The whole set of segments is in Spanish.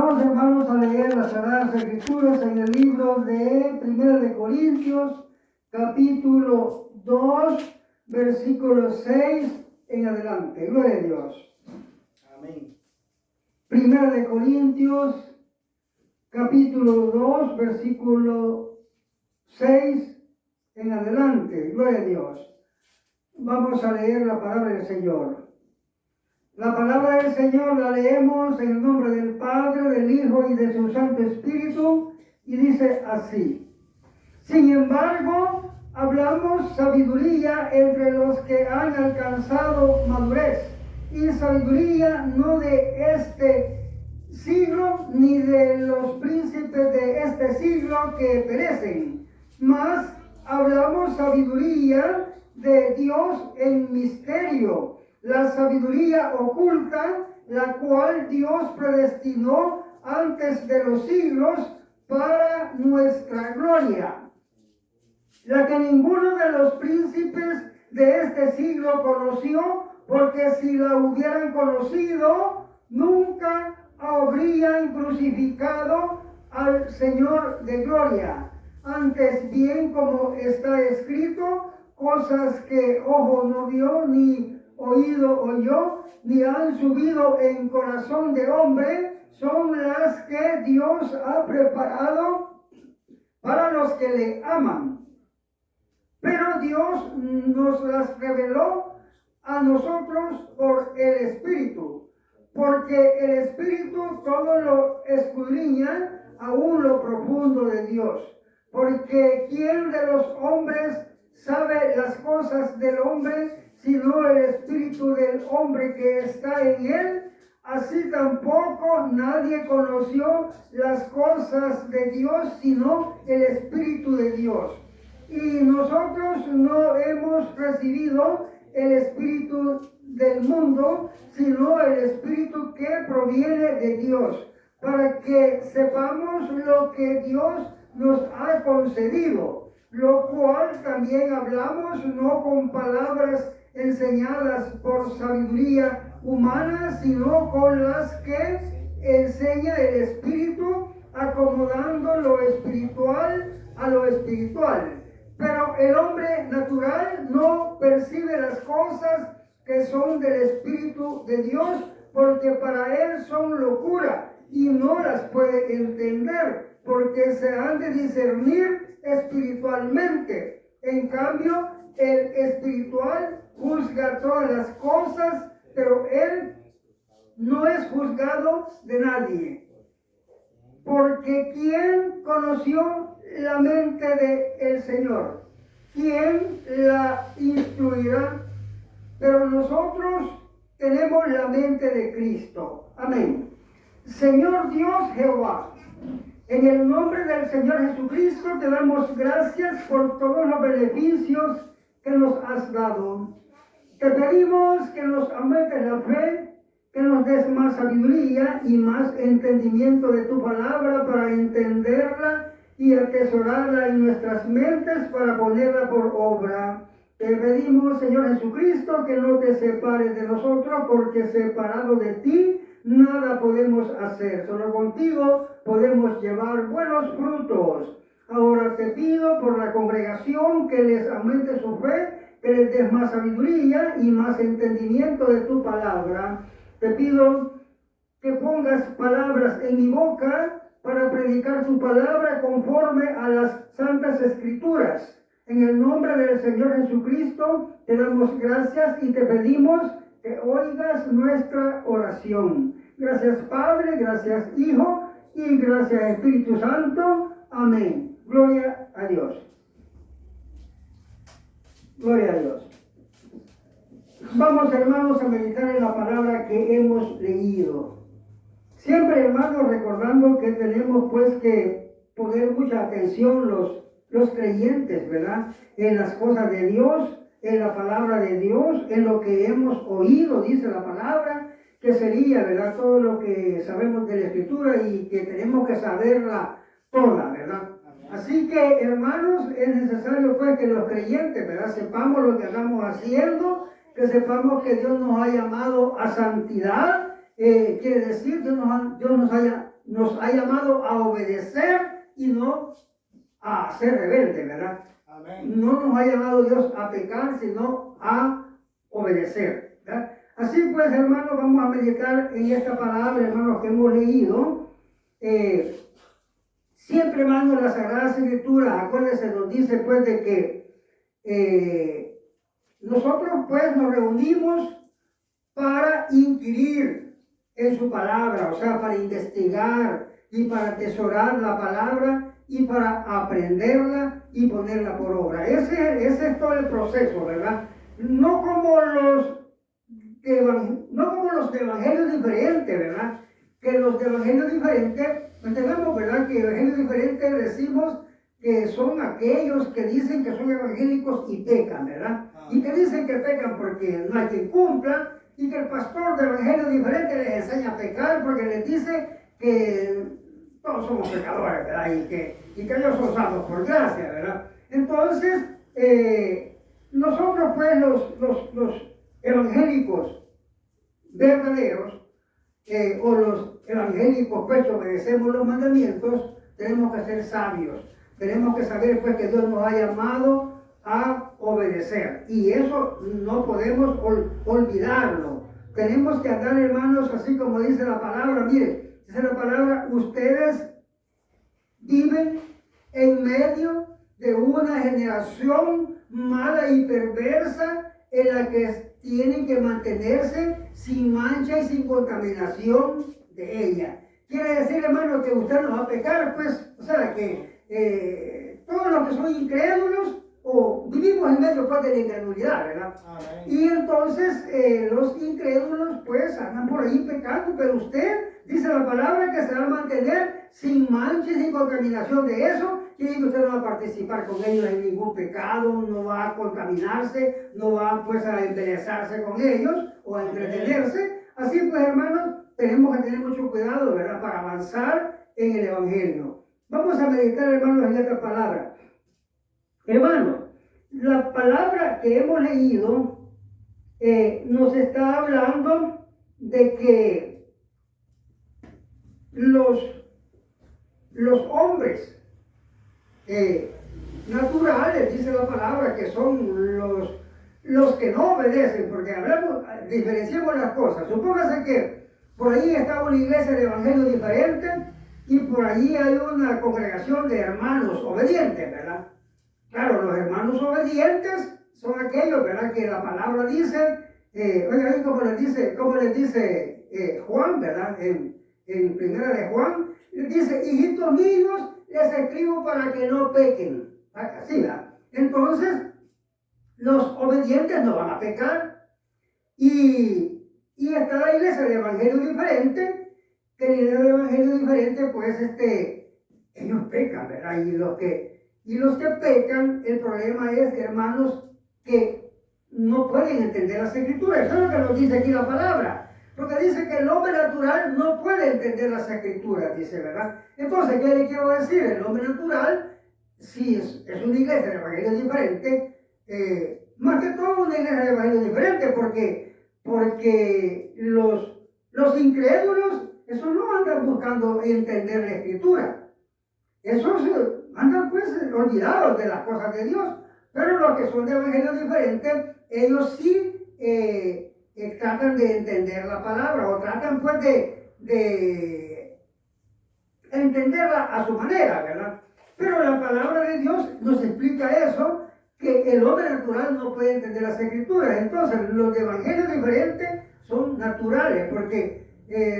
Vamos, hermanos, a leer las Sagradas Escrituras en el libro de 1 de Corintios, capítulo 2, versículo 6 en adelante. Gloria a Dios. Amén. 1 de Corintios, capítulo 2, versículo 6 en adelante. Gloria a Dios. Vamos a leer la palabra del Señor. La palabra del Señor la leemos en el nombre del Padre, del Hijo y de su Santo Espíritu, y dice así: sin embargo, hablamos sabiduría entre los que han alcanzado madurez, y sabiduría no de este siglo, ni de los príncipes de este siglo que perecen, mas hablamos sabiduría de Dios en misterio, la sabiduría oculta, la cual Dios predestinó antes de los siglos para nuestra gloria, la que ninguno de los príncipes de este siglo conoció, porque si la hubieran conocido, nunca habrían crucificado al Señor de gloria. Antes bien, como está escrito, cosas que ojo no vio, ni oído oyó, ni han subido en corazón de hombre, son las que Dios ha preparado para los que le aman. Pero Dios nos las reveló a nosotros por el Espíritu, porque el Espíritu todo lo escudriña, aún lo profundo de Dios. Porque ¿quién de los hombres sabe las cosas del hombre, sino el espíritu del hombre que está en él? Así tampoco nadie conoció las cosas de Dios, sino el Espíritu de Dios. Y nosotros no hemos recibido el espíritu del mundo, sino el espíritu que proviene de Dios, para que sepamos lo que Dios nos ha concedido, lo cual también hablamos no con palabras enseñadas por sabiduría humana, sino con las que enseña el Espíritu, acomodando lo espiritual a lo espiritual. Pero el hombre natural no percibe las cosas que son del Espíritu de Dios, porque para él son locura y no las puede entender, porque se han de discernir espiritualmente. En cambio, el espiritual juzga todas las cosas, pero él no es juzgado de nadie. Porque ¿quién conoció la mente del Señor? ¿Quién la instruirá? Pero nosotros tenemos la mente de Cristo. Amén. Señor Dios Jehová, en el nombre del Señor Jesucristo te damos gracias por todos los beneficios que nos has dado. Te pedimos que nos aumentes la fe, que nos des más sabiduría y más entendimiento de tu palabra para entenderla y atesorarla en nuestras mentes para ponerla por obra. Te pedimos, Señor Jesucristo, que no te separes de nosotros, porque separado de ti nada podemos hacer. Solo contigo podemos llevar buenos frutos. Ahora te pido por la congregación que les aumente su fe, que les des más sabiduría y más entendimiento de tu palabra. Te pido que pongas palabras en mi boca para predicar tu palabra conforme a las santas escrituras. En el nombre del Señor Jesucristo te damos gracias y te pedimos que oigas nuestra oración. Gracias Padre, gracias Hijo y gracias Espíritu Santo. Amén. Gloria a Dios. Gloria a Dios. Vamos, hermanos, a meditar en la palabra que hemos leído. Siempre, hermanos, recordando que tenemos pues que poner mucha atención los creyentes, ¿verdad? En las cosas de Dios, en la palabra de Dios, en lo que hemos oído, dice la palabra, que sería, ¿verdad? Todo lo que sabemos de la Escritura y que tenemos que saberla toda, ¿verdad? Así que, hermanos, es necesario pues que los creyentes, ¿verdad? Sepamos lo que estamos haciendo, que sepamos que Dios nos ha llamado a santidad, quiere decir Dios nos nos ha llamado a obedecer y no a ser rebelde, ¿verdad? Amén. No nos ha llamado Dios a pecar, sino a obedecer, ¿verdad? Así pues, hermanos, vamos a meditar en esta palabra, hermanos, que hemos leído. Siempre, hermanos, la Sagrada Escritura, acuérdense, nos dice pues de que nosotros pues nos reunimos para inquirir en su palabra, o sea, para investigar y para atesorar la palabra y para aprenderla y ponerla por obra. Ese es todo el proceso, ¿verdad? No como los evangelios diferentes, ¿verdad? Que los evangelios diferentes, entendemos, ¿verdad? Que evangelios diferentes decimos que son aquellos que dicen que son evangélicos y pecan, ¿verdad? Y que dicen que pecan porque no hay quien cumpla, y que el pastor de evangelio diferente les enseña a pecar porque les dice que todos somos pecadores, ¿verdad? Y que ellos son salvos por gracia, ¿verdad? Entonces, nosotros pues los evangélicos verdaderos, o los evangélicos pues que obedecemos los mandamientos, tenemos que ser sabios, tenemos que saber pues que Dios nos ha llamado a obedecer, y eso no podemos olvidarlo. Tenemos que andar, hermanos, así como dice la palabra. Mire, dice la palabra: ustedes viven en medio de una generación mala y perversa en la que tienen que mantenerse sin mancha y sin contaminación de ella. Quiere decir, hermano, que usted no va a pecar, pues, o sea, que todos los que son incrédulos, o vivimos en medio pues de la incredulidad, ¿verdad? Amén. Y entonces los incrédulos pues andan por ahí pecando, pero usted, dice la palabra, que se va a mantener sin mancha y sin contaminación de eso. Quiere que usted no va a participar con ellos en ningún pecado, no va a contaminarse, no va pues a embelezarse con ellos o a entretenerse. Así pues, hermanos, tenemos que tener mucho cuidado, ¿verdad?, para avanzar en el Evangelio. Vamos a meditar, hermanos, en esta palabra. Hermano, la palabra que hemos leído nos está hablando de que los hombres naturales, dice la palabra, que son los que no obedecen, porque diferenciamos las cosas. Supóngase que por ahí está una iglesia de evangelio diferente y por ahí hay una congregación de hermanos obedientes, ¿verdad? Claro, los hermanos obedientes son aquellos, ¿verdad?, que la palabra dice, oigan, como les dice Juan, ¿verdad?, en primera de Juan, les dice: hijitos míos, les escribo para que no pequen. Así, ¿verdad? Entonces, los obedientes no van a pecar. Y está la iglesia de evangelio diferente, que la iglesia de evangelio diferente, pues, ellos pecan, ¿verdad? Y los que pecan, el problema es, hermanos, que no pueden entender las escrituras. Eso es lo que nos dice aquí la palabra. Porque dice que el hombre natural no puede entender las escrituras, dice, ¿verdad? Entonces, ¿qué le quiero decir? El hombre natural, si es una iglesia de evangelio diferente, más que todo una iglesia de evangelio diferente, porque los incrédulos, esos no andan buscando entender la escritura. Esos andan pues olvidados de las cosas de Dios. Pero los que son de evangelio diferente, ellos sí tratan de entender la palabra, o tratan pues de entenderla a su manera, ¿verdad? Pero la palabra de Dios nos explica eso, que el hombre natural no puede entender las escrituras. Entonces, los de evangelio diferentes son naturales, porque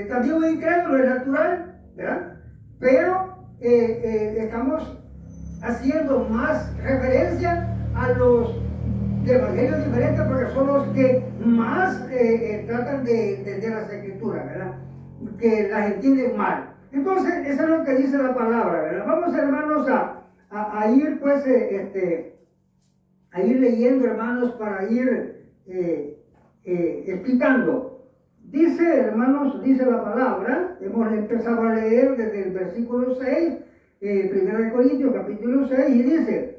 también un incrédulo es natural, ¿verdad? Pero estamos haciendo más referencia a los de evangelios diferentes, porque son los que más tratan de entender las escrituras, ¿verdad? Que las entienden mal. Entonces, eso es lo que dice la palabra, ¿verdad? Vamos, hermanos, a ir, pues, a ir leyendo, hermanos, para ir explicando. Dice, hermanos, dice la palabra, hemos empezado a leer desde el versículo 6, 1 Corintios capítulo 6, y dice: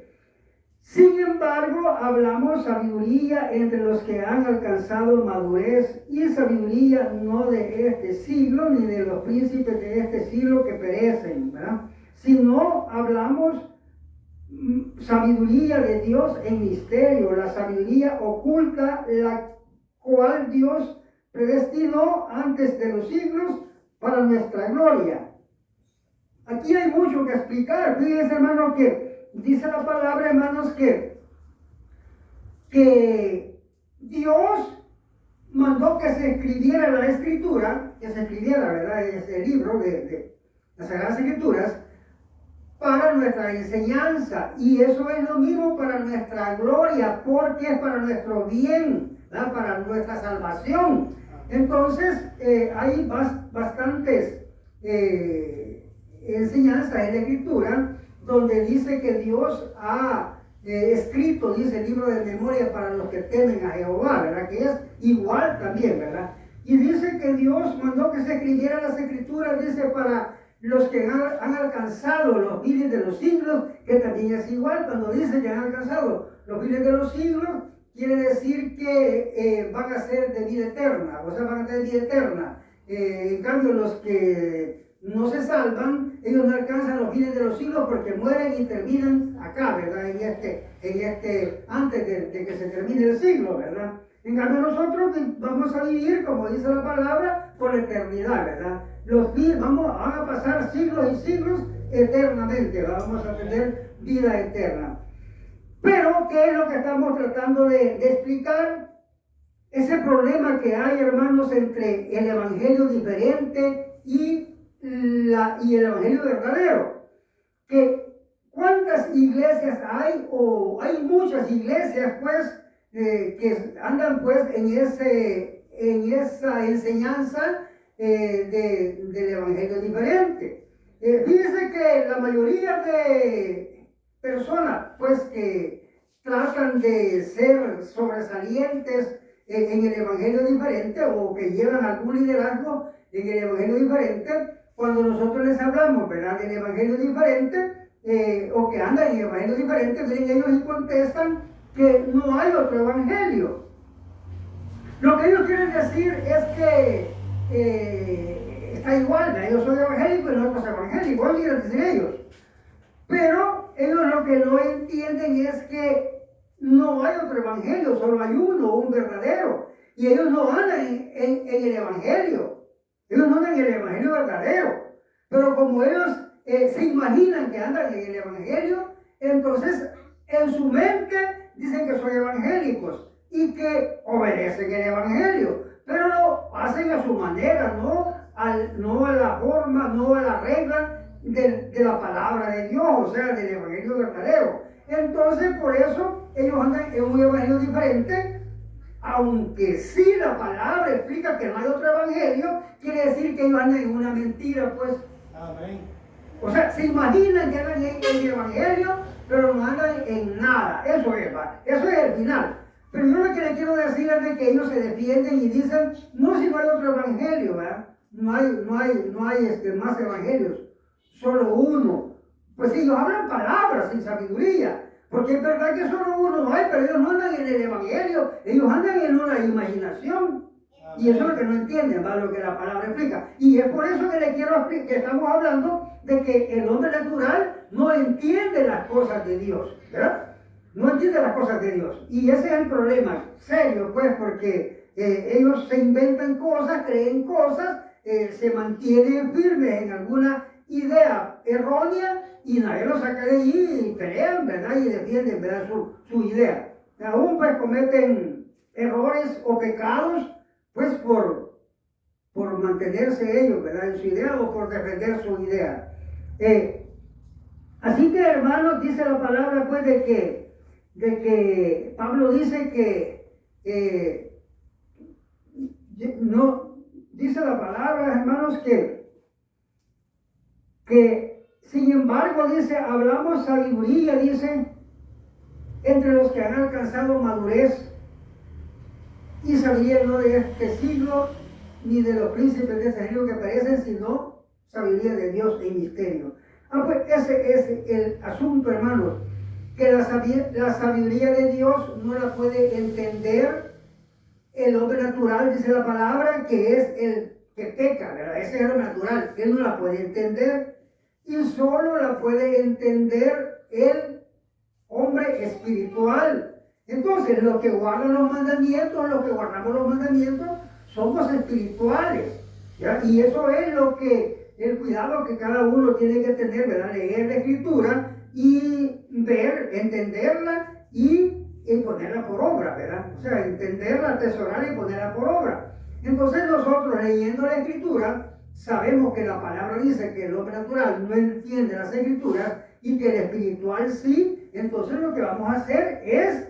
Sin embargo, hablamos sabiduría entre los que han alcanzado madurez, y sabiduría no de este siglo, ni de los príncipes de este siglo que perecen, ¿verdad? Sino hablamos sabiduría de Dios en misterio, la sabiduría oculta, la cual Dios predestinó antes de los siglos para nuestra gloria. Aquí hay mucho que explicar. Fíjense, hermano, que dice la palabra, hermanos, que Dios mandó que se escribiera la escritura, que se escribiera, ¿verdad?, ese libro de las Sagradas Escrituras, para nuestra enseñanza, y eso es lo mismo para nuestra gloria, porque es para nuestro bien, ¿verdad?, para nuestra salvación. Entonces, hay bastantes enseñanzas en la Escritura donde dice que Dios ha escrito, dice el libro de memoria para los que temen a Jehová, ¿verdad?, que es igual también, ¿verdad? Y dice que Dios mandó que se escribieran las Escrituras, dice, para los que han alcanzado los fines de los siglos, que también es igual. Cuando dice que han alcanzado los fines de los siglos, quiere decir que van a ser de vida eterna, o sea, van a tener vida eterna. En cambio, los que no se salvan, ellos no alcanzan los fines de los siglos porque mueren y terminan acá, ¿verdad? Antes de que se termine el siglo, ¿verdad? En cambio, nosotros vamos a vivir, como dice la palabra, por la eternidad, ¿verdad? Van a pasar siglos y siglos eternamente, vamos a tener vida eterna. Pero, ¿qué es lo que estamos tratando de explicar? Ese problema que hay, hermanos, entre el evangelio diferente y el evangelio verdadero. Que ¿cuántas iglesias hay? O hay muchas iglesias, pues, que andan, pues, en esa enseñanza del evangelio diferente. Fíjense que la mayoría de personas, pues, que tratan de ser sobresalientes en el evangelio diferente, o que llevan algún liderazgo en el evangelio diferente, cuando nosotros les hablamos, ¿verdad?, del evangelio diferente, o que andan en el evangelio diferente, vienen ellos y contestan que no hay otro evangelio. Lo que ellos quieren decir es que está igual, ¿verdad? Yo soy evangélico y nosotros evangélicos, eso quieren decir ellos. Pero ellos lo que no entienden es que no hay otro evangelio, solo hay uno, un verdadero. Y ellos no andan en el evangelio, ellos no andan en el evangelio verdadero. Pero como ellos se imaginan que andan en el evangelio, entonces en su mente dicen que son evangélicos y que obedecen el evangelio, pero lo hacen a su manera, no a la forma, no a la regla de la palabra de Dios, o sea, del evangelio verdadero. Entonces, por eso ellos andan en un evangelio diferente, aunque sí la palabra explica que no hay otro evangelio, quiere decir que ellos andan en una mentira, pues. Amén. O sea, se imaginan que andan en el evangelio, pero no andan en nada. Eso es el final. Pero yo lo que les quiero decir es de que ellos se defienden y dicen, no, si no hay otro evangelio, ¿verdad? No hay más evangelios, solo uno. Pues ellos hablan palabras sin sabiduría, porque es verdad que solo uno hay, pero ellos no andan en el evangelio, ellos andan en una imaginación. Y eso es lo que no entienden, ¿verdad?, lo que la palabra explica. Y es por eso que les quiero explicar, que estamos hablando de que el hombre natural no entiende las cosas de Dios, ¿verdad? No entiende las cosas de Dios. Y ese es el problema serio, pues, porque ellos se inventan cosas, creen cosas, se mantienen firmes en alguna idea errónea y nadie los saca de allí y pelean, ¿verdad?, y defienden, ¿verdad?, su idea. Aún, pues, cometen errores o pecados, pues, por mantenerse ellos, ¿verdad?, en su idea, o por defender su idea. Así que, hermanos, dice la palabra, pues, de que Pablo dice que no, dice la palabra, hermanos, que sin embargo, dice, hablamos sabiduría, dice, entre los que han alcanzado madurez, y sabiduría no de este siglo, ni de los príncipes de este siglo que perecen, sino sabiduría de Dios en misterio. Pues ese es el asunto, hermanos. que la sabiduría de Dios no la puede entender el hombre natural, dice la palabra, que es el que peca, ¿verdad? Ese es el hombre natural, él no la puede entender y solo la puede entender el hombre espiritual. Entonces, los que guardan los mandamientos, los que guardamos los mandamientos, somos espirituales, ¿ya? Y eso es el cuidado que cada uno tiene que tener, ¿verdad? Leer la escritura y ver, entenderla y ponerla por obra, ¿verdad? O sea, entenderla, atesorarla y ponerla por obra. Entonces nosotros leyendo la escritura sabemos que la palabra dice que el hombre natural no entiende las escrituras y que el espiritual sí. Entonces lo que vamos a hacer es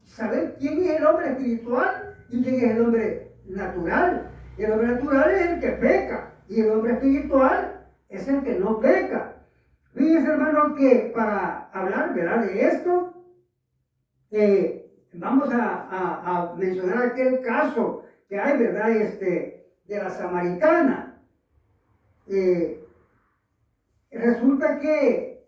saber quién es el hombre espiritual y quién es el hombre natural. El hombre natural es el que peca y el hombre espiritual es el que no peca. Fíjense, hermano, que para hablar, ¿verdad?, de esto, vamos a mencionar aquel caso que hay, ¿verdad?, de la samaritana. Resulta que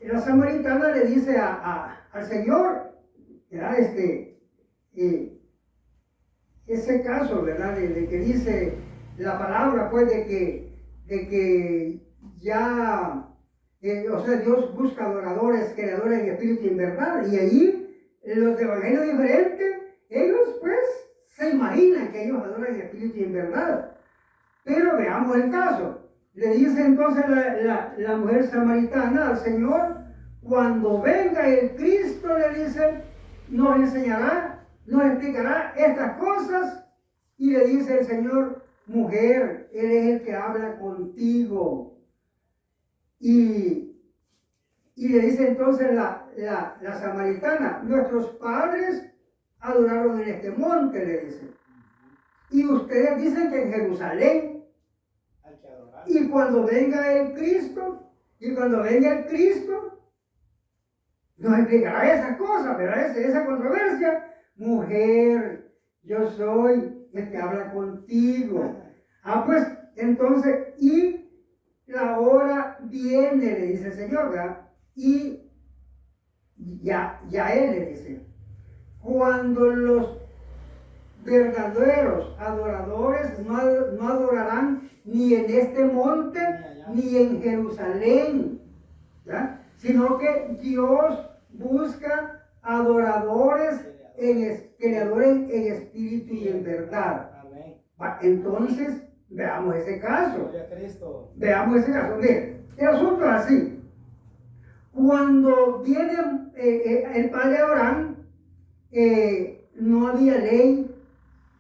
la samaritana le dice al Señor, ¿verdad?, ese caso, ¿verdad?, de que dice la palabra, pues, de que ya, o sea, Dios busca adoradores, creadores en espíritu y en verdad, y allí los de evangelio diferente, ellos pues se imaginan que ellos adoran en espíritu y en verdad. Pero veamos el caso. Le dice entonces la mujer samaritana al Señor, cuando venga el Cristo, le dice, nos enseñará, nos explicará estas cosas. Y le dice el Señor, mujer, Él es el que habla contigo. Y le dice entonces la samaritana, nuestros padres adoraron en este monte, le dice. Y ustedes dicen que en Jerusalén. Y cuando venga el Cristo, nos explicará esas cosas, ¿verdad? Esa controversia. Mujer, yo soy el que habla contigo. Pues, entonces, y la hora viene, le dice el Señor, ¿verdad? Y ya Él le dice, cuando los verdaderos adoradores no adorarán ni en este monte ni en Jerusalén, ¿ya?, sino que Dios busca adoradores, creadores en espíritu y en verdad. Entonces, veamos ese caso. Mire, el asunto es así. Cuando viene el padre Abraham, no había ley.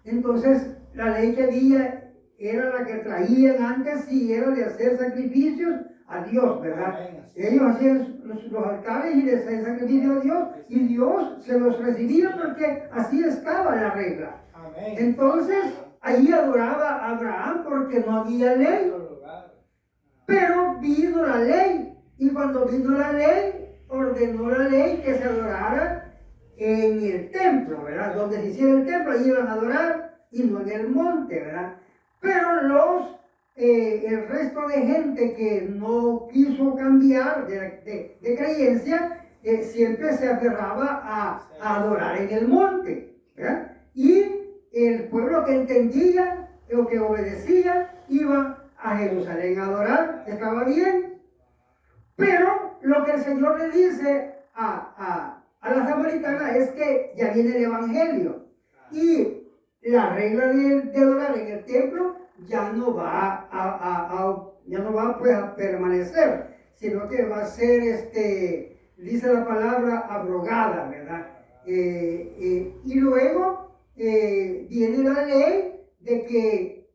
Entonces, la ley que había era la que traían antes y era de hacer sacrificios a Dios, ¿verdad? Ellos hacían los altares y les hacían sacrificios a Dios y Dios se los recibía porque así estaba la regla. Entonces, allí adoraba a Abraham porque no había ley. Pero vino la ley y cuando vino la ley, ordenó la ley que se adorara en el templo, ¿verdad? Donde se hiciera el templo, allí iban a adorar y no en el monte, ¿verdad? Pero el resto de gente que no quiso cambiar de creencia, siempre se aferraba a adorar en el monte, ¿verdad? Y el pueblo que entendía o que obedecía iba a Jerusalén a adorar, estaba bien. Pero lo que el Señor le dice a la samaritana es que ya viene el evangelio y la regla de adorar en el templo ya no va pues a permanecer, sino que va a ser, dice la palabra, abrogada, ¿verdad? Y luego viene la ley de que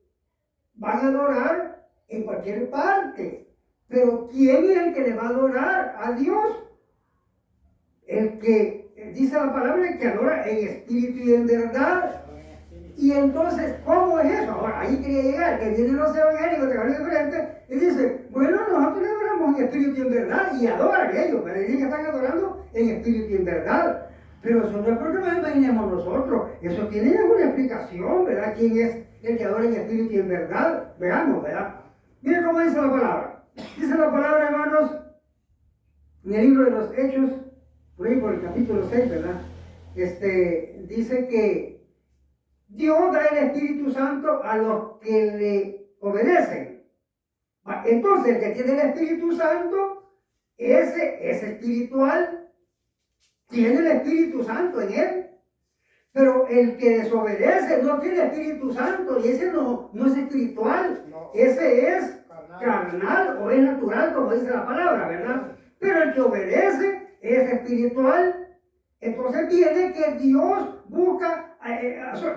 van a adorar en cualquier parte. Pero ¿quién es el que le va a adorar a Dios? El que dice la palabra que adora en espíritu y en verdad. Y entonces, ¿cómo es eso? Ahora, ahí quería llegar, que vienen los evangélicos de evangelio diferente y dice, bueno, nosotros le adoramos en espíritu y en verdad, y adoran ellos, pero dicen que están adorando en espíritu y en verdad. Pero eso no es porque nos imaginemos nosotros, eso tiene alguna explicación, ¿verdad? ¿Quién es el que adora en espíritu y en verdad? Veamos, ¿verdad? Miren cómo dice la palabra. Dice la palabra, hermanos, en el libro de los Hechos, por ahí por el capítulo 6, ¿verdad? Dice que Dios da el Espíritu Santo a los que le obedecen. Entonces, el que tiene el Espíritu Santo, ese es espiritual, tiene el Espíritu Santo en él. Pero el que desobedece no tiene Espíritu Santo y ese no es espiritual, no. Ese es carnal o es natural, como dice la palabra, ¿verdad? Pero el que obedece es espiritual. Entonces viene que Dios busca,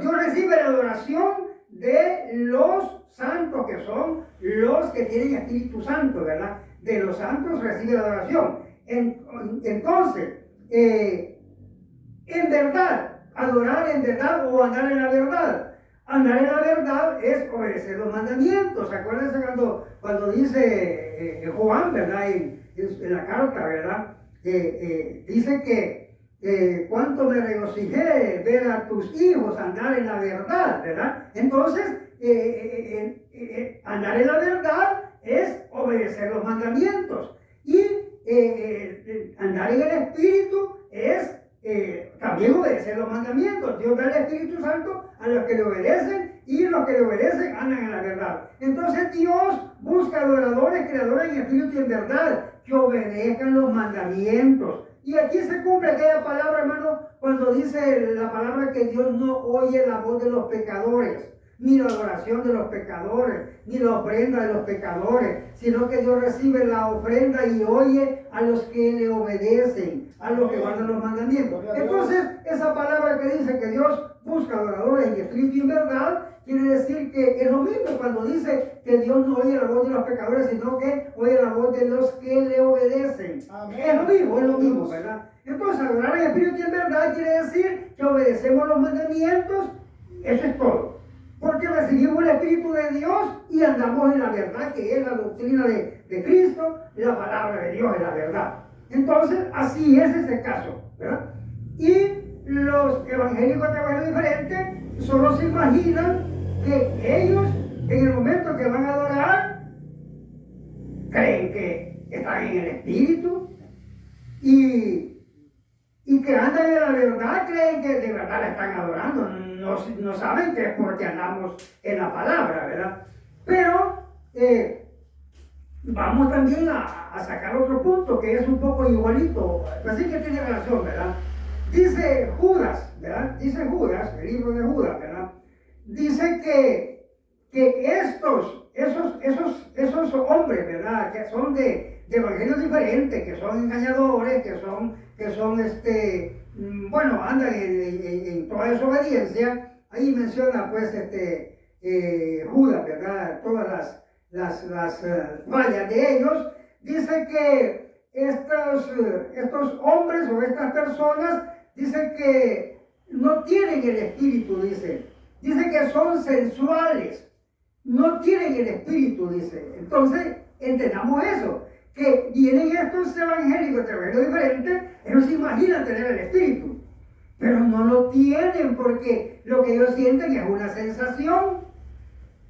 Dios recibe la adoración de los santos, que son los que tienen Espíritu Santo, ¿verdad? De los santos recibe la adoración. Entonces, en verdad, adorar en verdad o andar en la verdad. Andar en la verdad es obedecer los mandamientos. Acuérdense cuando dice Juan, ¿verdad? En la carta, ¿verdad? Dice que cuánto me regocijé ver a tus hijos andar en la verdad, ¿verdad? Entonces, andar en la verdad es obedecer los mandamientos. Y andar en el Espíritu es también obedecer los mandamientos. Dios da el Espíritu Santo a los que le obedecen y los que le obedecen andan en la verdad. Entonces Dios busca adoradores que le adoren en espíritu y en verdad, que obedezcan los mandamientos. Y aquí se cumple aquella palabra, hermano, cuando dice la palabra que Dios no oye la voz de los pecadores, ni la adoración de los pecadores, ni la ofrenda de los pecadores, sino que Dios recibe la ofrenda y oye a los que le obedecen, a los que guardan los mandamientos. Entonces, esa palabra que dice que Dios busca adoradores en espíritu y en verdad, quiere decir que es lo mismo cuando dice que Dios no oye la voz de los pecadores, sino que oye la voz de los que le obedecen. Amén. Es lo mismo, ¿verdad? Entonces, adorar en espíritu y en verdad quiere decir que obedecemos los mandamientos. Eso es todo. Porque recibimos el Espíritu de Dios y andamos en la verdad, que es la doctrina de Cristo, la palabra de Dios es la verdad. Entonces, así es ese caso, ¿verdad? Y los evangélicos de evangelio diferente solo se imaginan que ellos, en el momento que van a adorar, creen que están en el Espíritu y que andan en la verdad, creen que de verdad la están adorando. No saben que es porque andamos en la palabra, ¿verdad? Pero vamos también a sacar otro punto que es un poco igualito, así que tiene relación, ¿verdad? Dice Judas, ¿verdad? Dice Judas, el libro de Judas, ¿verdad? Dice que esos hombres, ¿verdad? Que son de evangelios diferentes, que son engañadores, que son bueno, andan en toda desobediencia. Ahí menciona pues Judas, ¿verdad? Todas las fallas de ellos. Dice que estos hombres o estas personas, dice que no tienen el espíritu, dice que son sensuales, no tienen el espíritu, dice. Entonces, entendamos eso, que vienen estos evangélicos de evangelio diferente, ellos se imaginan tener el espíritu, pero no lo tienen porque lo que ellos sienten es una sensación.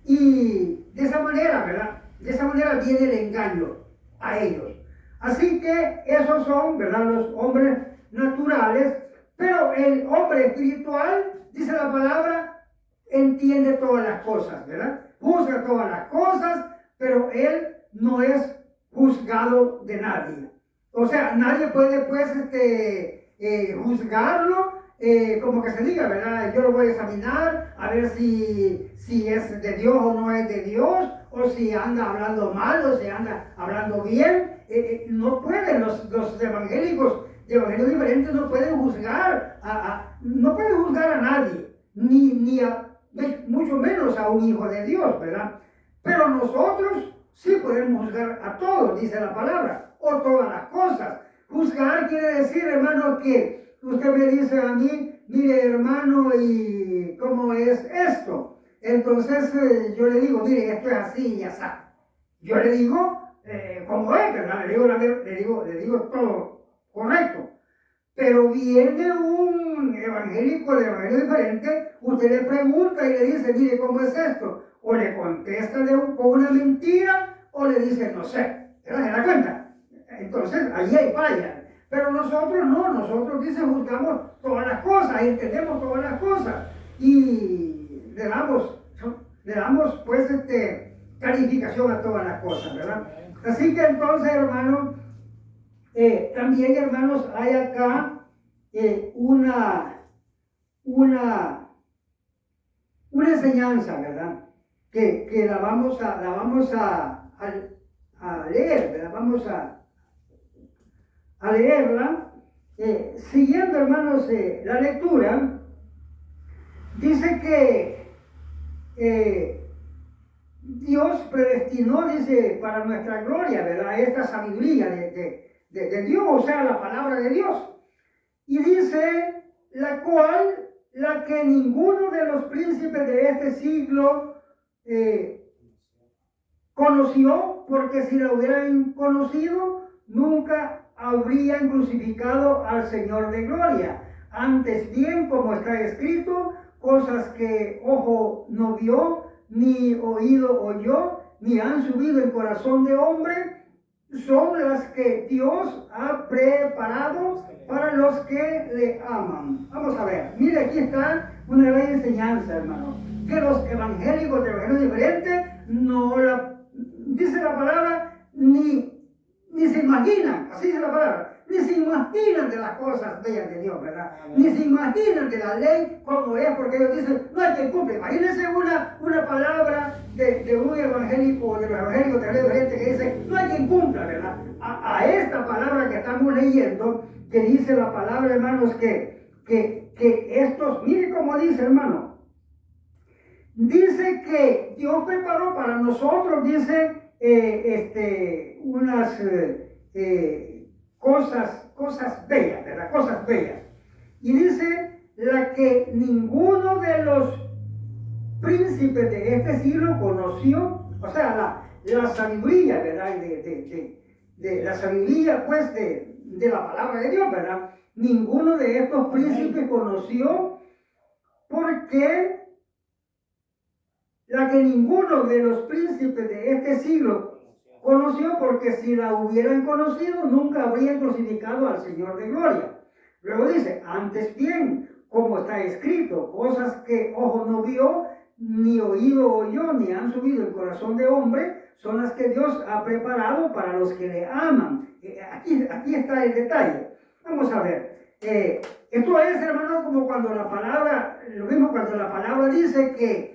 Y de esa manera, ¿verdad? De esa manera viene el engaño a ellos. Así que esos son, ¿verdad?, los hombres naturales, pero el hombre espiritual, dice la palabra, entiende todas las cosas, ¿verdad? Juzga todas las cosas, pero él no es juzgado de nadie. O sea, nadie puede, pues, juzgarlo, como que se diga, ¿verdad? Yo lo voy a examinar, a ver si es de Dios o no es de Dios, o si anda hablando mal, o si anda hablando bien. No pueden los evangélicos de evangelios diferentes, no pueden juzgar, no pueden juzgar a nadie, mucho menos a un hijo de Dios, ¿verdad? Pero nosotros sí podemos juzgar a todos, dice la palabra, o todas las cosas. Juzgar quiere decir, hermano, que usted me dice a mí, mire, hermano, ¿y cómo es esto? Entonces yo le digo, mire, esto es así y así. Yo le digo como es, ¿verdad? Le digo todo correcto. Pero viene un evangélico de evangelio diferente, usted le pregunta y le dice, mire, ¿cómo es esto? O le contesta con una mentira, o le dice, no sé. ¿Se da cuenta? Entonces, allí hay falla. Pero nosotros no, nosotros dice juzgamos todas las cosas, entendemos todas las cosas y le damos pues calificación a todas las cosas, ¿verdad? Así que entonces, hermanos, también, hermanos, hay acá una enseñanza, ¿verdad? Que la vamos a leer, ¿verdad? Vamos a leerla. Siguiendo, hermanos, la lectura, dice que Dios predestinó, dice, para nuestra gloria, ¿verdad? Esta sabiduría de Dios, o sea, la palabra de Dios. Y dice, la que ninguno de los príncipes de este siglo conoció, porque si la hubieran conocido, nunca habrían crucificado al Señor de gloria. Antes bien, como está escrito, cosas que ojo no vio, ni oído oyó, ni han subido en corazón de hombre, son las que Dios ha preparado para los que le aman. Vamos a ver, mire, aquí está una gran enseñanza, hermano, que los evangélicos de evangelio diferente no la, dice la palabra, ni se imaginan, así dice la palabra, ni se imaginan de las cosas bellas de Dios, ¿verdad? Ni se imaginan de la ley como es, porque ellos dicen, no hay quien cumple. Imagínense una palabra de un evangélico, de los evangélicos de la gente que dice, no hay quien cumpla, ¿verdad? A esta palabra que estamos leyendo, que dice la palabra, hermanos, que estos, mire cómo dice, hermano, dice que Dios preparó para nosotros, dice, unas cosas bellas, ¿verdad? Cosas bellas. Y dice, la que ninguno de los príncipes de este siglo conoció, o sea, la sabiduría, ¿verdad? De la sabiduría, pues, de la palabra de Dios, ¿verdad? Ninguno de estos príncipes conoció, porque la que ninguno de los príncipes de este siglo conoció, porque si la hubieran conocido, nunca habrían crucificado al Señor de gloria. Luego dice, antes bien, como está escrito, cosas que ojo no vio, ni oído oyó, ni han subido el corazón de hombre, son las que Dios ha preparado para los que le aman. Aquí está el detalle. Vamos a ver. Esto es, hermano, como cuando la palabra, lo mismo cuando la palabra dice que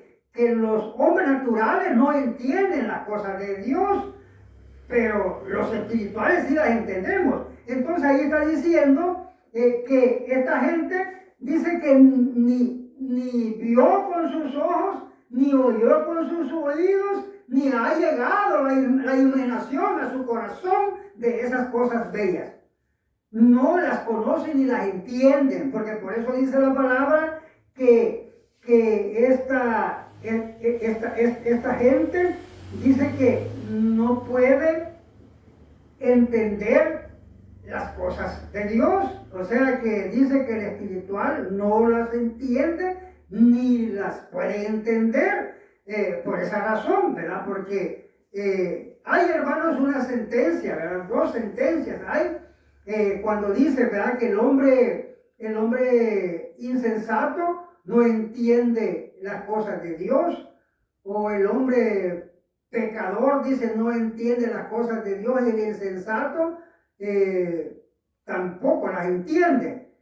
los hombres naturales no entienden las cosas de Dios, pero los espirituales sí las entendemos. Entonces ahí está diciendo que esta gente dice que ni vio con sus ojos, ni oyó con sus oídos, ni ha llegado la imaginación a su corazón de esas cosas bellas. No las conocen ni las entienden, porque por eso dice la palabra que esta gente dice que no puede entender las cosas de Dios, o sea que dice que el espiritual no las entiende ni las puede entender por esa razón, ¿verdad? Porque hay, hermanos, una sentencia, ¿verdad? Dos sentencias hay cuando dice, ¿verdad? Que el hombre insensato no entiende las cosas de Dios, o el hombre pecador, dice, no entiende las cosas de Dios, y el insensato tampoco las entiende.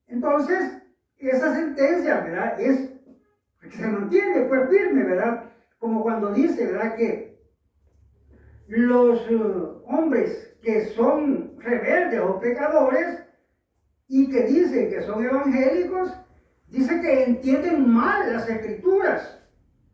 Entonces, esa sentencia, ¿verdad? Se mantiene pues firme, ¿verdad? Como cuando dice, ¿verdad? Que los hombres que son rebeldes o pecadores y que dicen que son evangélicos, dice que entienden mal las escrituras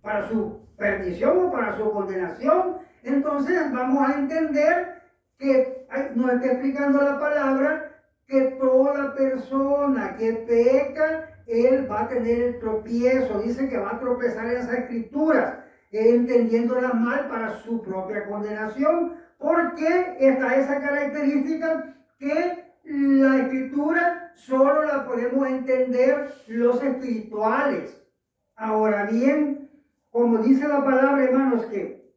para su perdición o para su condenación. Entonces vamos a entender que nos está explicando la palabra que toda persona que peca, él va a tener el tropiezo. Dice que va a tropezar en esas escrituras, entendiéndolas mal para su propia condenación, porque está esa característica que la escritura solo la podemos entender los espirituales. Ahora bien, como dice la palabra, hermanos, que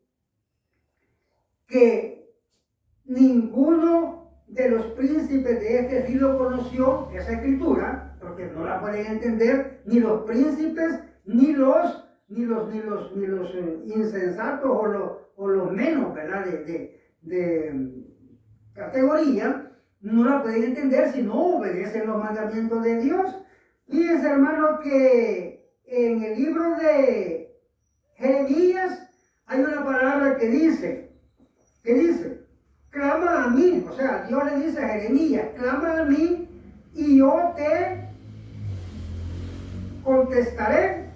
ninguno de los príncipes de este siglo conoció esa escritura, porque no la pueden entender ni los príncipes, ni los insensatos o los menos, ¿verdad? De categoría, no la pueden entender si no obedecen los mandamientos de Dios. Fíjense, hermano, que en el libro de Jeremías hay una palabra que dice, clama a mí, o sea, Dios le dice a Jeremías, clama a mí y yo te contestaré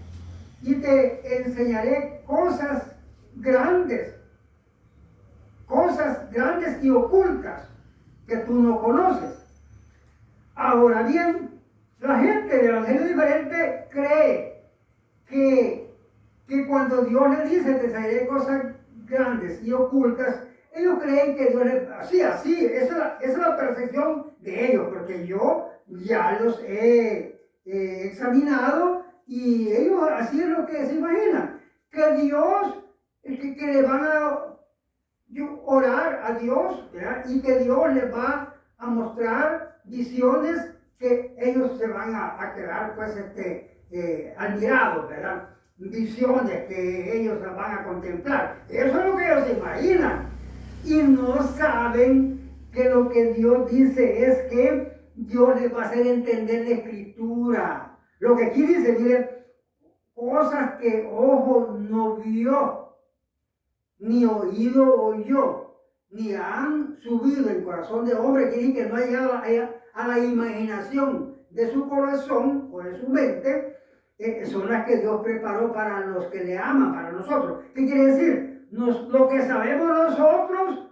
y te enseñaré cosas grandes y ocultas que tú no conoces. Ahora bien, la gente del evangelio diferente cree que cuando Dios le dice te enseñaré cosas grandes y ocultas, ellos creen que Dios les... Así, esa es la percepción de ellos, porque yo ya los he examinado y ellos así es lo que se imaginan, que Dios, que le van a orar a Dios, ¿verdad? Y que Dios les va a mostrar visiones que ellos se van a quedar pues admirados, ¿verdad? Visiones que ellos van a contemplar. Eso es lo que ellos se imaginan. Y no saben que lo que Dios dice es que Dios les va a hacer entender la escritura. Lo que aquí dice, mire, cosas que ojo no vio, ni oído oyó, ni han subido el corazón de hombre, quieren que no ha llegado a la imaginación de su corazón o de su mente, son las que Dios preparó para los que le aman, para nosotros. ¿Qué quiere decir? Lo que sabemos nosotros,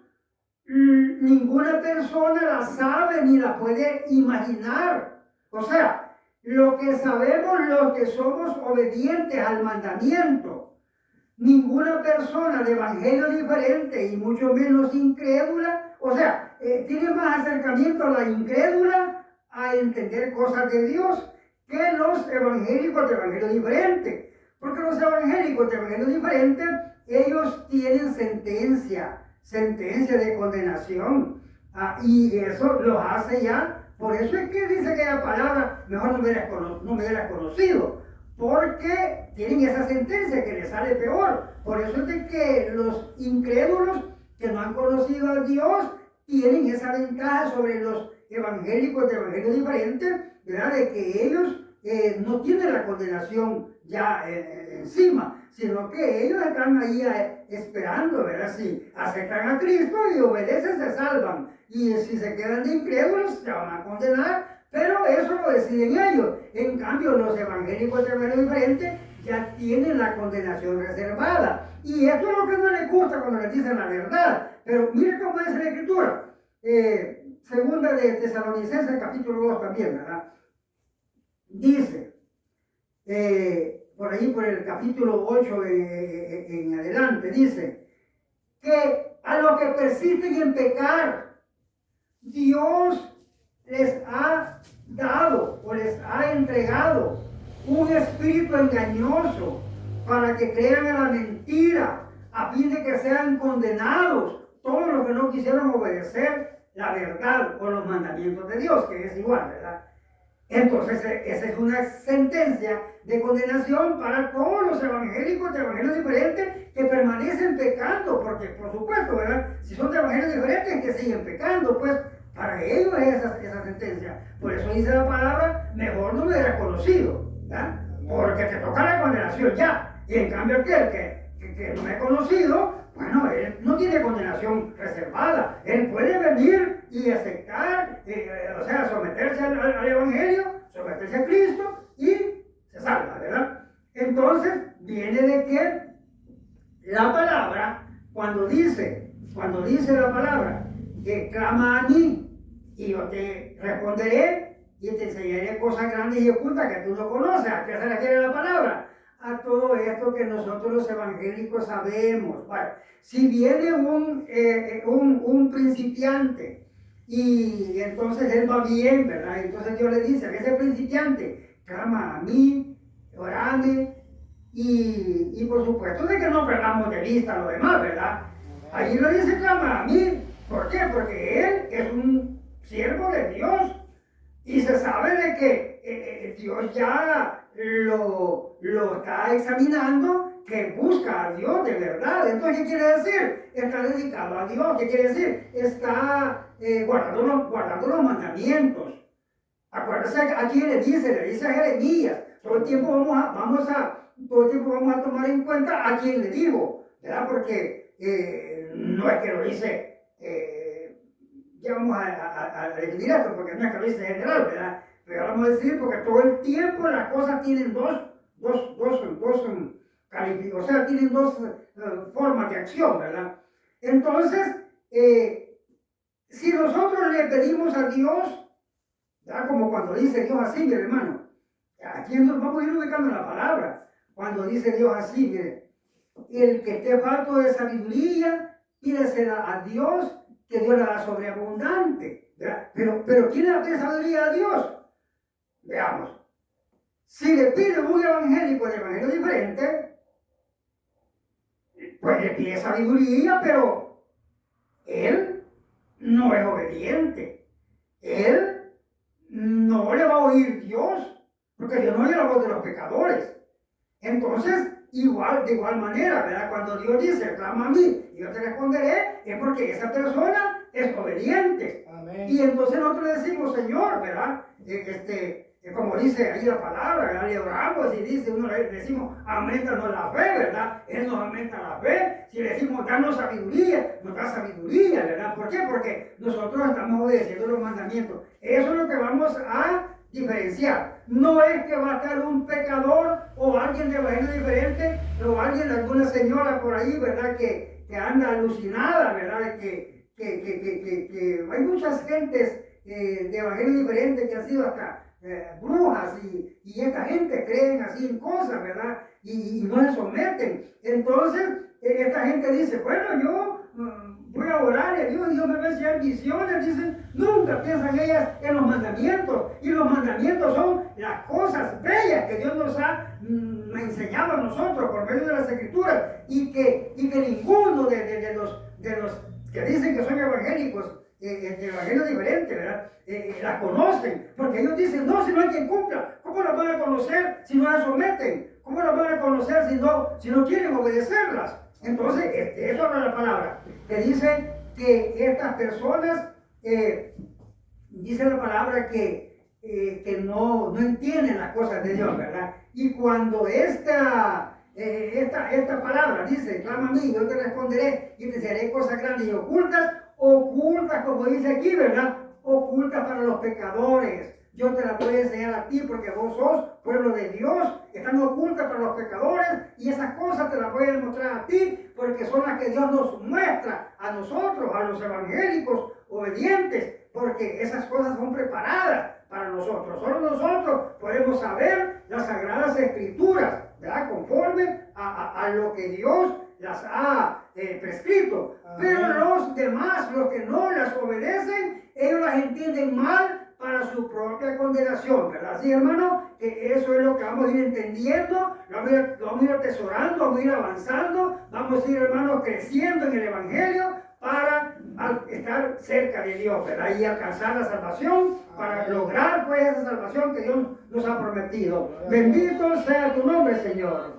ninguna persona la sabe ni la puede imaginar. O sea, lo que sabemos los que somos obedientes al mandamiento. Ninguna persona de evangelio diferente y mucho menos incrédula, o sea, tiene más acercamiento a la incrédula a entender cosas de Dios que los evangélicos de evangelio diferente. Porque los evangélicos de evangelio diferente, ellos tienen sentencia de condenación. Y eso los hace ya. Por eso es que dice que la palabra mejor no me hubiera conocido. Porque tienen esa sentencia que les sale peor. Por eso es de que los incrédulos que no han conocido a Dios tienen esa ventaja sobre los evangélicos de evangelio diferente, ¿verdad? De que ellos no tienen la condenación ya encima, sino que ellos están ahí esperando, ¿verdad? Si aceptan a Cristo y obedecen, se salvan. Y si se quedan de incrédulos, se van a condenar. Pero eso lo deciden ellos. En cambio, los evangélicos de evangelio diferente ya tienen la condenación reservada. Y esto es lo que no les gusta cuando les dicen la verdad. Pero mire cómo dice la Escritura. Segunda de Tesalonicenses, capítulo 2 también, ¿verdad? Dice, por ahí por el capítulo 8 en adelante, dice que a los que persisten en pecar, Dios les ha dado o les ha entregado un espíritu engañoso para que crean en la mentira, a fin de que sean condenados todos los que no quisieron obedecer la verdad o los mandamientos de Dios, que es igual, ¿verdad? Entonces, esa es una sentencia de condenación para todos los evangélicos de evangelios diferentes que permanecen pecando, porque por supuesto, ¿verdad? Si son de evangelios diferentes, que siguen pecando, pues para ellos es esa sentencia. Por eso dice la palabra, mejor no me hubieras conocido, ¿verdad? Porque te toca la condenación ya. Y en cambio aquel que no me ha conocido, bueno, él no tiene condenación reservada. Él puede venir y aceptar, o sea, someterse al Evangelio, someterse a Cristo y se salva, ¿verdad? Entonces, viene de que la palabra, cuando dice la palabra, que clama a mí y yo te responderé y te enseñaré cosas grandes y ocultas que tú no conoces. ¿A qué se refiere la palabra? A todo esto que nosotros los evangélicos sabemos. Bueno, si viene un principiante y entonces él va bien, ¿verdad? Entonces Dios le dice a ese principiante, clama a mí, orame, y por supuesto de que no perdamos de vista lo demás, ¿verdad? Allí lo dice, clama a mí, ¿Por qué? Porque él es un siervo de Dios y se sabe de que Dios ya lo está examinando, que busca a Dios de verdad. Entonces, ¿qué quiere decir? Está dedicado a Dios. ¿Qué quiere decir? Está guardando los mandamientos. Acuérdense a quién le dice a Jeremías. Todo el tiempo vamos a tomar en cuenta a quién le digo, ¿verdad? Porque no es que lo dice, ya vamos a definir esto, porque no es que lo dice general, ¿verdad? Pero vamos a decir, porque todo el tiempo las cosas tienen dos o sea, tienen dos formas de acción, ¿verdad? Entonces, si nosotros le pedimos a Dios, ¿verdad? Como cuando dice Dios así, mi hermano, aquí nos vamos a ir ubicando en la palabra, cuando dice Dios así, mire, el que esté falto de sabiduría, pídesela a Dios, que Dios la da sobreabundante, ¿verdad? Pero ¿quién le pide sabiduría a Dios? Veamos. Si le pide un evangélico de evangelio diferente, pues le pide sabiduría, pero él no es obediente. Él no le va a oír Dios, porque Dios no oye la voz de los pecadores. Entonces, de igual manera, ¿verdad? Cuando Dios dice, clama a mí y yo te responderé, es porque esa persona es obediente. Amén. Y entonces nosotros le decimos, Señor, ¿verdad? Como dice ahí la palabra, ¿verdad? Le oramos y dice, uno le decimos, aumentanos la fe, ¿verdad? Él nos aumenta la fe. Si le decimos, danos sabiduría, nos da sabiduría, ¿verdad? ¿Por qué? Porque nosotros estamos obedeciendo los mandamientos. Eso es lo que vamos a diferenciar. No es que va a estar un pecador o alguien de evangelio diferente o alguien de alguna señora por ahí, ¿verdad? Que anda alucinada, ¿verdad? Que hay muchas gentes de evangelio diferente que han sido hasta brujas y esta gente creen así en cosas, ¿verdad? Y no se someten. Entonces, esta gente dice, bueno, yo voy a orar a Dios, Dios me va a enseñar visiones, dicen, nunca piensan ellas en los mandamientos, y los mandamientos son las cosas bellas que Dios nos ha enseñado a nosotros por medio de las Escrituras, y que ninguno de los que dicen que son evangélicos, de evangelio diferente, ¿verdad? La conocen, porque ellos dicen, no, si no hay quien cumpla, ¿cómo la van a conocer si no la someten? ¿Cómo la van a conocer si no quieren obedecerlas? Entonces, eso habla la palabra, que dice que estas personas, dice la palabra que no entienden las cosas de Dios, ¿verdad? Y cuando esta palabra dice, clama a mí, yo te responderé y te enseñaré cosas grandes y ocultas, como dice aquí, ¿verdad? Ocultas para los pecadores. Yo te la voy a enseñar a ti porque vos sos pueblo de Dios, están ocultas para los pecadores y esas cosas te las voy a demostrar a ti porque son las que Dios nos muestra a nosotros, a los evangélicos obedientes, porque esas cosas son preparadas para nosotros. Solo nosotros podemos saber las sagradas escrituras, ¿verdad? Conforme a lo que Dios las ha prescrito. Amén. Pero los demás, los que no las obedecen, ellos las entienden mal para su propia condenación, ¿verdad? Así, hermano, que eso es lo que vamos a ir entendiendo, lo vamos a ir atesorando, vamos a ir avanzando, vamos a ir, hermano, creciendo en el Evangelio para estar cerca de Dios, ¿verdad? Y alcanzar la salvación, para lograr, pues, esa salvación que Dios nos ha prometido. Bendito sea tu nombre, Señor.